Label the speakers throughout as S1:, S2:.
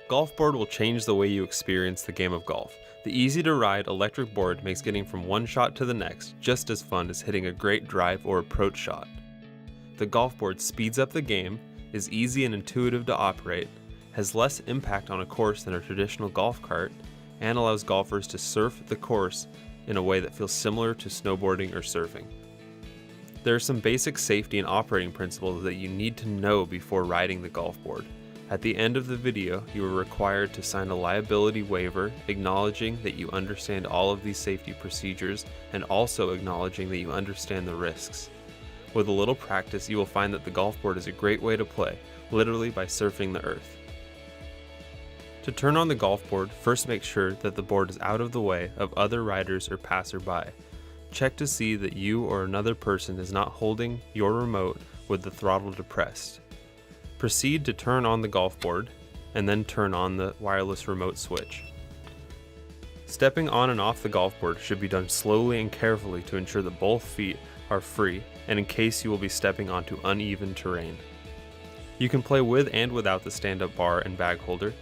S1: Golfboard will change the way you experience the game of golf. The easy-to-ride electric board makes getting from one shot to the next just as fun as hitting a great drive or approach shot. The Golfboard speeds up the game, is easy and intuitive to operate, has less impact on a course than a traditional golf cart, and allows golfers to surf the course in a way that feels similar to snowboarding or surfing. There are some basic safety and operating principles that you need to know before riding the Golfboard. At the end of the video, you are required to sign a liability waiver acknowledging that you understand all of these safety procedures and also acknowledging that you understand the risks. With a little practice, you will find that the Golfboard is a great way to play, literally by surfing the earth. To turn on the Golfboard, first make sure that the board is out of the way of other riders or passerby. Check to see that you or another person is not holding your remote with the throttle depressed. Proceed to turn on the Golfboard, and then turn on the wireless remote switch. Stepping on and off the Golfboard should be done slowly and carefully to ensure that both feet are free and in case you will be stepping onto uneven terrain. You can play with and without the stand-up bar and bag holder.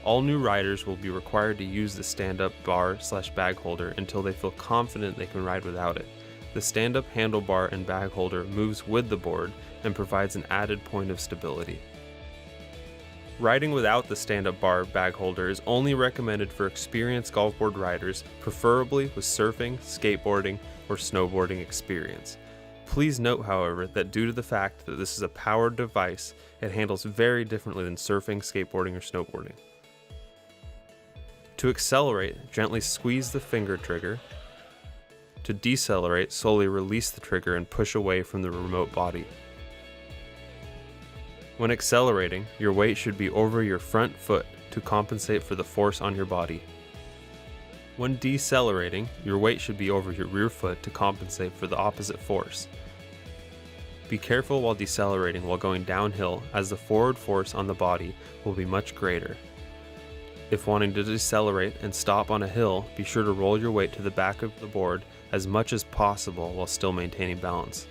S1: All new riders will be required to use the stand-up bar/bag holder until they feel confident they can ride without it. The stand-up handlebar and bag holder moves with the board and provides an added point of stability. Riding without the stand-up bar bag holder is only recommended for experienced golfboard riders, preferably with surfing, skateboarding, or snowboarding experience. Please note, however, that due to the fact that this is a powered device, it handles very differently than surfing, skateboarding, or snowboarding. To accelerate, gently squeeze the finger trigger. To decelerate, slowly release the trigger and push away from the remote body. When accelerating, your weight should be over your front foot to compensate for the force on your body. When decelerating, your weight should be over your rear foot to compensate for the opposite force. Be careful while decelerating while going downhill, as the forward force on the body will be much greater. If wanting to decelerate and stop on a hill, be sure to roll your weight to the back of the board as much as possible while still maintaining balance.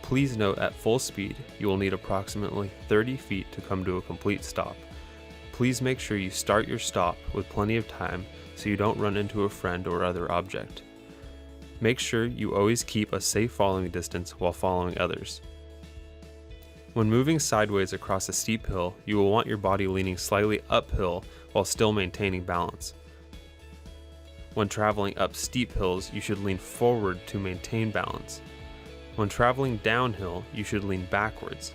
S1: Please note, at full speed, you will need approximately 30 feet to come to a complete stop. Please make sure you start your stop with plenty of time so you don't run into a friend or other object. Make sure you always keep a safe following distance while following others. When moving sideways across a steep hill, you will want your body leaning slightly uphill while still maintaining balance. When traveling up steep hills, you should lean forward to maintain balance. When traveling downhill, you should lean backwards.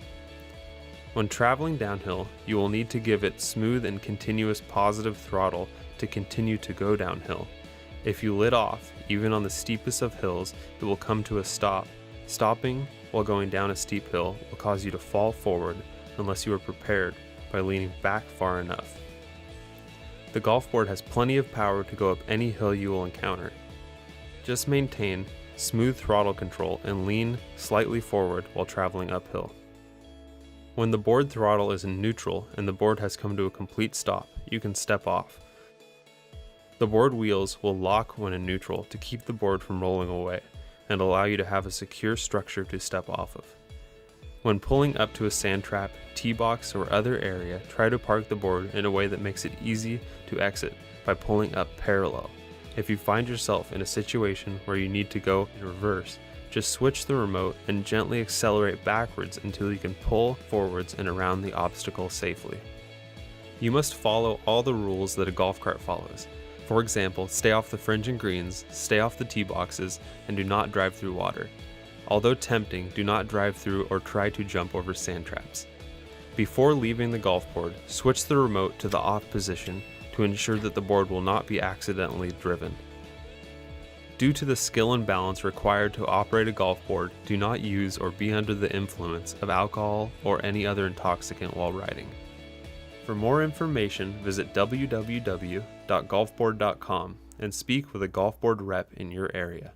S1: When traveling downhill, you will need to give it smooth and continuous positive throttle to continue to go downhill. If you let off, even on the steepest of hills, it will come to a stop. Stopping while going down a steep hill will cause you to fall forward unless you are prepared by leaning back far enough. The Golfboard has plenty of power to go up any hill you will encounter. Just maintain smooth throttle control and lean slightly forward while traveling uphill. When the board throttle is in neutral and the board has come to a complete stop, you can step off. The board wheels will lock when in neutral to keep the board from rolling away and allow you to have a secure structure to step off of. When pulling up to a sand trap, tee box, or other area, try to park the board in a way that makes it easy to exit by pulling up parallel. If you find yourself in a situation where you need to go in reverse, just switch the remote and gently accelerate backwards until you can pull forwards and around the obstacle safely. You must follow all the rules that a golf cart follows. For example, stay off the fringe and greens, stay off the tee boxes, and do not drive through water. Although tempting, do not drive through or try to jump over sand traps. Before leaving the Golfboard, switch the remote to the off position to ensure that the board will not be accidentally driven. Due to the skill and balance required to operate a Golfboard, do not use or be under the influence of alcohol or any other intoxicant while riding. For more information, visit www.golfboard.com and speak with a Golfboard rep in your area.